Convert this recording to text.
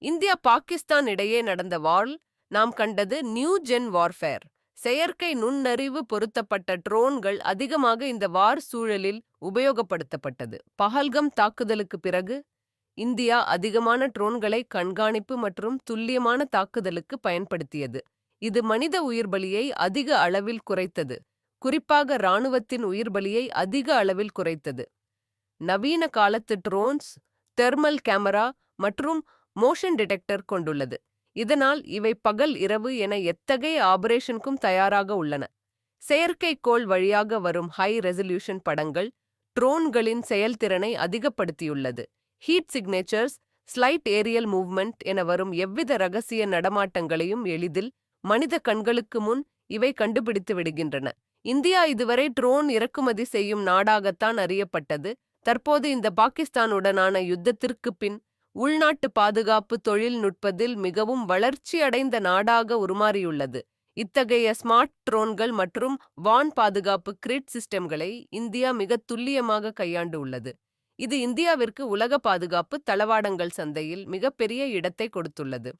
India Pakistan இடையே நடந்த வாரில் நாம் கண்டது நியூ ஜென் வார்ஃபேர். செயற்கை நுண்ணறிவு பொருத்தப்பட்ட ட்ரோன்கள் அதிகமாக இந்த வார் சூழலில் உபயோகப்படுத்தப்பட்டது. பஹல்கம் தாக்குதலுக்கு பிறகு இந்தியா அதிகமான ட்ரோன்களை கண்காணிப்பு மற்றும் துல்லியமான தாக்குதலுக்கு பயன்படுத்தியது. இது மனித உயிர்பலியை அதிக அளவில் குறைத்தது, குறிப்பாக இராணுவத்தின் உயிர்பலியை அதிக அளவில் குறைத்தது. நவீன காலத்து ட்ரோன்ஸ் தெர்மல் கேமரா மற்றும் மோஷன் டிடெக்டர் கொண்டுள்ளது. இதனால் இவை பகல் இரவு என எத்தகைய ஆபரேஷனுக்கும் தயாராக உள்ளன. செயற்கைக்கோள் வழியாக வரும் ஹை ரெசல்யூஷன் படங்கள் ட்ரோன்களின் செயல்திறனை அதிகப்படுத்தியுள்ளது. Heat signatures, slight aerial movement என வரும் எவ்வித ரகசிய நடமாட்டங்களையும் எளிதில் மனித கண்களுக்கு முன் இவை கண்டுபிடித்து விடுகின்றன. இந்தியா இதுவரை ட்ரோன் இறக்குமதி செய்யும் நாடாகத்தான் அறியப்பட்டது. தற்போது இந்த பாகிஸ்தானுடனான யுத்தத்திற்கு பின் உள்நாட்டு பாதுகாப்பு தொழில்நுட்பத்தில் மிகவும் வளர்ச்சி அடைந்த நாடாக உருமாறியுள்ளது. இத்தகைய ஸ்மார்ட் ட்ரோன்கள் மற்றும் வான் பாதுகாப்பு கிரிட் சிஸ்டம்களை இந்தியா மிக துல்லியமாக கையாண்டு உள்ளது. இது இந்தியாவிற்கு உலக பாதுகாப்பு தளவாடங்கள் சந்தையில் மிகப்பெரிய இடத்தை கொடுத்துள்ளது.